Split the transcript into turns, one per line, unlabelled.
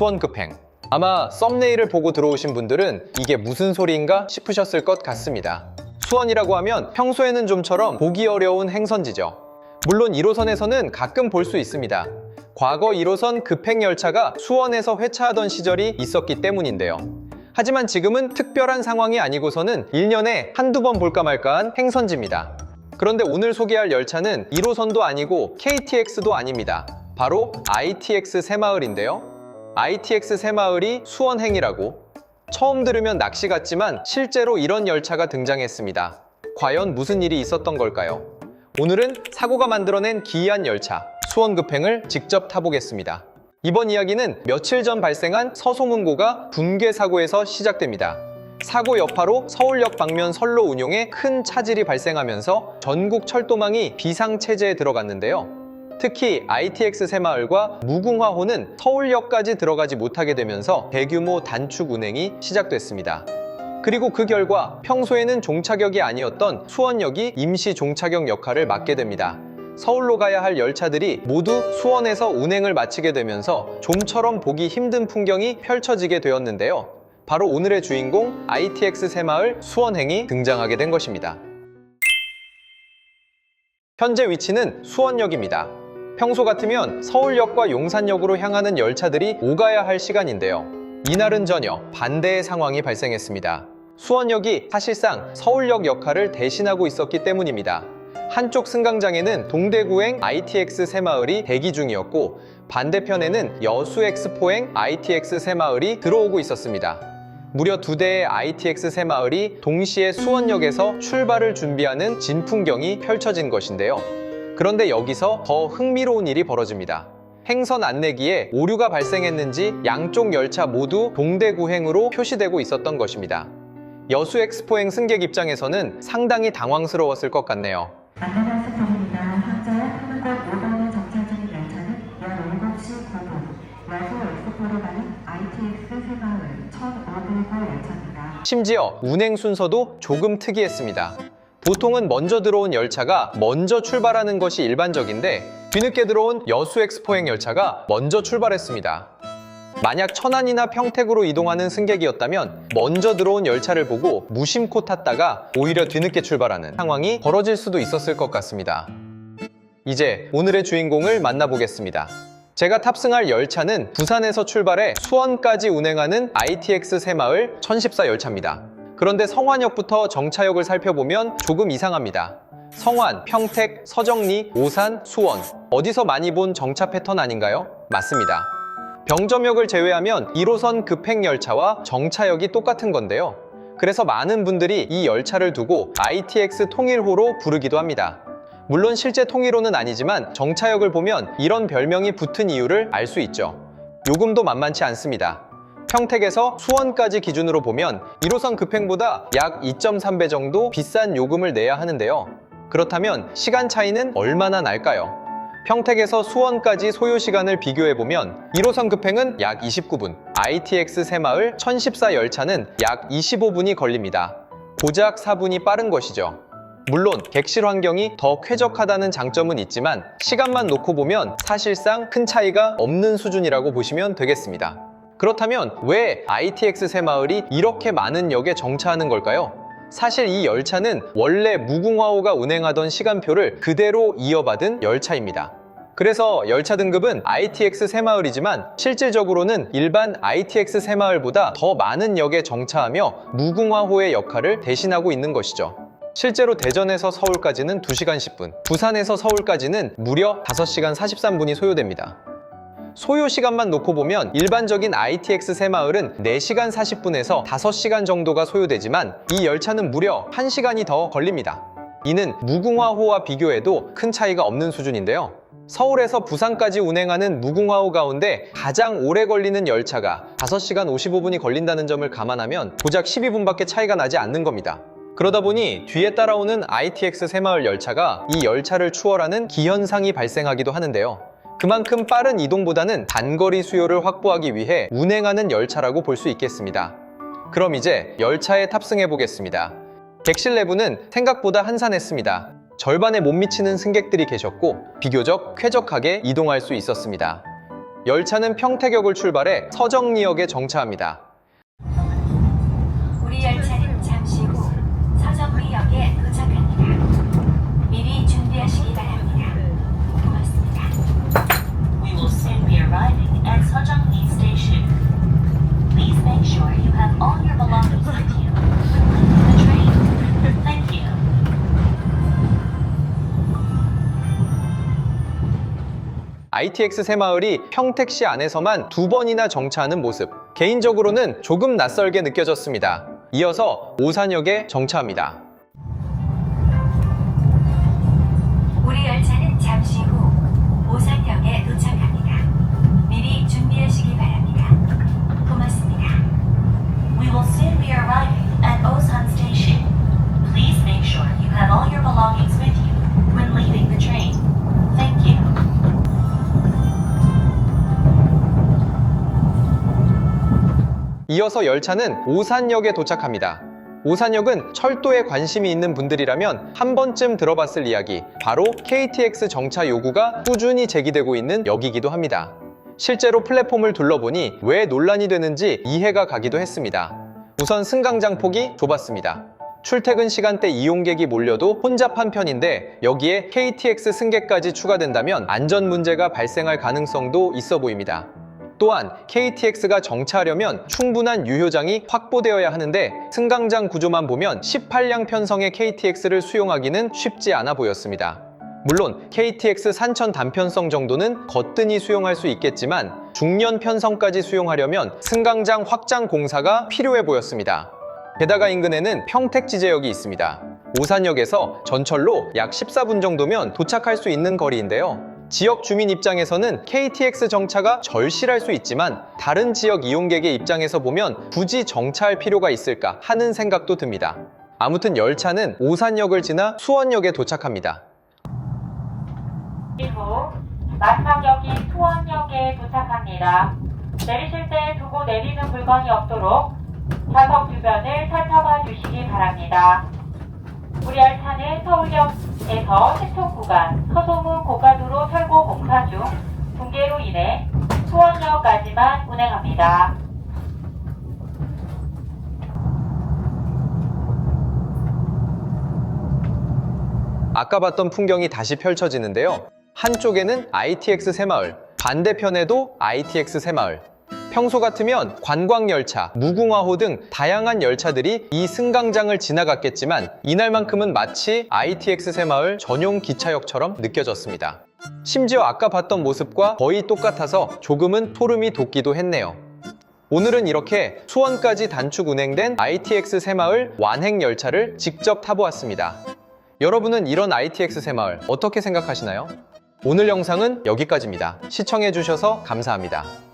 수원급행. 아마 썸네일을 보고 들어오신 분들은 이게 무슨 소리인가 싶으셨을 것 같습니다. 수원이라고 하면 평소에는 좀처럼 보기 어려운 행선지죠. 물론 1호선에서는 가끔 볼 수 있습니다. 과거 1호선 급행열차가 수원에서 회차하던 시절이 있었기 때문인데요. 하지만 지금은 특별한 상황이 아니고서는 1년에 한두 번 볼까 말까한 행선지입니다. 그런데 오늘 소개할 열차는 1호선도 아니고 KTX도 아닙니다. 바로 ITX 새마을인데요. ITX 새마을이 수원행이라고? 처음 들으면 낚시 같지만 실제로 이런 열차가 등장했습니다. 과연 무슨 일이 있었던 걸까요? 오늘은 사고가 만들어낸 기이한 열차, 수원급행을 직접 타보겠습니다. 이번 이야기는 며칠 전 발생한 서소문고가 붕괴 사고에서 시작됩니다. 사고 여파로 서울역 방면 선로 운용에 큰 차질이 발생하면서 전국 철도망이 비상체제에 들어갔는데요. 특히 ITX 새마을과 무궁화호는 서울역까지 들어가지 못하게 되면서 대규모 단축 운행이 시작됐습니다. 그리고 그 결과 평소에는 종착역이 아니었던 수원역이 임시 종착역 역할을 맡게 됩니다. 서울로 가야 할 열차들이 모두 수원에서 운행을 마치게 되면서 좀처럼 보기 힘든 풍경이 펼쳐지게 되었는데요. 바로 오늘의 주인공 ITX 새마을 수원행이 등장하게 된 것입니다. 현재 위치는 수원역입니다. 평소 같으면 서울역과 용산역으로 향하는 열차들이 오가야 할 시간인데요. 이날은 전혀 반대의 상황이 발생했습니다. 수원역이 사실상 서울역 역할을 대신하고 있었기 때문입니다. 한쪽 승강장에는 동대구행 ITX 새마을이 대기 중이었고 반대편에는 여수엑스포행 ITX 새마을이 들어오고 있었습니다. 무려 2대의 ITX 새마을이 동시에 수원역에서 출발을 준비하는 진풍경이 펼쳐진 것인데요. 그런데 여기서 더 흥미로운 일이 벌어집니다. 행선 안내기에 오류가 발생했는지 양쪽 열차 모두 동대구행으로 표시되고 있었던 것입니다. 여수엑스포행 승객 입장에서는 상당히 당황스러웠을 것 같네요.
안내가 스탑입니다. 현재 한국 5번에 정차 중인 열차는 17시 9분 여수 엑스포로 가는 ITX 새마을 1509 열차입니다.
심지어 운행 순서도 조금 특이했습니다. 보통은 먼저 들어온 열차가 먼저 출발하는 것이 일반적인데 뒤늦게 들어온 여수엑스포행 열차가 먼저 출발했습니다. 만약 천안이나 평택으로 이동하는 승객이었다면 먼저 들어온 열차를 보고 무심코 탔다가 오히려 뒤늦게 출발하는 상황이 벌어질 수도 있었을 것 같습니다. 이제 오늘의 주인공을 만나보겠습니다. 제가 탑승할 열차는 부산에서 출발해 수원까지 운행하는 ITX 새마을 1014 열차입니다. 그런데 성완역부터 정차역을 살펴보면 조금 이상합니다. 성완, 평택, 서정리, 오산, 수원 어디서 많이 본 정차 패턴 아닌가요? 맞습니다. 병점역을 제외하면 1호선 급행열차와 정차역이 똑같은 건데요. 그래서 많은 분들이 이 열차를 두고 ITX 통일호로 부르기도 합니다. 물론 실제 통일호는 아니지만 정차역을 보면 이런 별명이 붙은 이유를 알 수 있죠. 요금도 만만치 않습니다. 평택에서 수원까지 기준으로 보면 1호선 급행보다 약 2.3배 정도 비싼 요금을 내야 하는데요. 그렇다면 시간 차이는 얼마나 날까요? 평택에서 수원까지 소요시간을 비교해보면 1호선 급행은 약 29분, ITX 새마을 1014 열차는 약 25분이 걸립니다. 고작 4분이 빠른 것이죠. 물론 객실 환경이 더 쾌적하다는 장점은 있지만 시간만 놓고 보면 사실상 큰 차이가 없는 수준이라고 보시면 되겠습니다. 그렇다면 왜 ITX 새마을이 이렇게 많은 역에 정차하는 걸까요? 사실 이 열차는 원래 무궁화호가 운행하던 시간표를 그대로 이어받은 열차입니다. 그래서 열차 등급은 ITX 새마을이지만 실질적으로는 일반 ITX 새마을보다 더 많은 역에 정차하며 무궁화호의 역할을 대신하고 있는 것이죠. 실제로 대전에서 서울까지는 2시간 10분, 부산에서 서울까지는 무려 5시간 43분이 소요됩니다. 소요 시간만 놓고 보면 일반적인 ITX 새마을은 4시간 40분에서 5시간 정도가 소요되지만 이 열차는 무려 1시간이 더 걸립니다. 이는 무궁화호와 비교해도 큰 차이가 없는 수준인데요. 서울에서 부산까지 운행하는 무궁화호 가운데 가장 오래 걸리는 열차가 5시간 55분이 걸린다는 점을 감안하면 고작 12분밖에 차이가 나지 않는 겁니다. 그러다 보니 뒤에 따라오는 ITX 새마을 열차가 이 열차를 추월하는 기현상이 발생하기도 하는데요. 그만큼 빠른 이동보다는 단거리 수요를 확보하기 위해 운행하는 열차라고 볼 수 있겠습니다. 그럼 이제 열차에 탑승해 보겠습니다. 객실 내부는 생각보다 한산했습니다. 절반에 못 미치는 승객들이 계셨고 비교적 쾌적하게 이동할 수 있었습니다. 열차는 평택역을 출발해 서정리역에 정차합니다.
우리 열차는 잠시 후 서정리역에 도착합니다. 미리 준비하시기 바랍니다. 고맙습니다.
We will soon be arriving at Sejongli Station. Please make sure you have all your belongings with you when leaving the train. Thank you.
ITX 새마을이 평택시 안에서만 2번이나 정차하는 모습, 개인적으로는 조금 낯설게 느껴졌습니다. 이어서 오산역에 정차합니다.
우리 열차는 잠시 후 오산역에 도착합니다. 미리 준비하시기 바랍니다. 고맙습니다.
We will soon be arriving at Osan Station. Please make sure you have all your belongings with you when leaving the train. Thank you.
이어서 열차는 오산역에 도착합니다. 오산역은 철도에 관심이 있는 분들이라면 한 번쯤 들어봤을 이야기, 바로 KTX 정차 요구가 꾸준히 제기되고 있는 역이기도 합니다. 실제로 플랫폼을 둘러보니 왜 논란이 되는지 이해가 가기도 했습니다. 우선 승강장 폭이 좁았습니다. 출퇴근 시간대 이용객이 몰려도 혼잡한 편인데 여기에 KTX 승객까지 추가된다면 안전 문제가 발생할 가능성도 있어 보입니다. 또한 KTX가 정차하려면 충분한 유효장이 확보되어야 하는데 승강장 구조만 보면 18량 편성의 KTX를 수용하기는 쉽지 않아 보였습니다. 물론 KTX 산천 단편성 정도는 거뜬히 수용할 수 있겠지만 중년 편성까지 수용하려면 승강장 확장 공사가 필요해 보였습니다. 게다가 인근에는 평택지제역이 있습니다. 오산역에서 전철로 약 14분 정도면 도착할 수 있는 거리인데요. 지역 주민 입장에서는 KTX 정차가 절실할 수 있지만 다른 지역 이용객의 입장에서 보면 굳이 정차할 필요가 있을까 하는 생각도 듭니다. 아무튼 열차는 오산역을 지나 수원역에 도착합니다.
이후 마지막 역인 수원역에 도착합니다. 내리실 때 두고 내리는 물건이 없도록 좌석 주변을 살펴봐 주시기 바랍니다. 우리 열차는 서울역에서 신통 구간 서소문 고가도로 철거 공사 중 붕괴로 인해 수원역까지만 운행합니다.
아까 봤던 풍경이 다시 펼쳐지는데요. 한쪽에는 ITX 새마을, 반대편에도 ITX 새마을. 평소 같으면 관광열차, 무궁화호 등 다양한 열차들이 이 승강장을 지나갔겠지만 이날만큼은 마치 ITX 새마을 전용 기차역처럼 느껴졌습니다. 심지어 아까 봤던 모습과 거의 똑같아서 조금은 소름이 돋기도 했네요. 오늘은 이렇게 수원까지 단축 운행된 ITX 새마을 완행열차를 직접 타보았습니다. 여러분은 이런 ITX 새마을 어떻게 생각하시나요? 오늘 영상은 여기까지입니다. 시청해주셔서 감사합니다.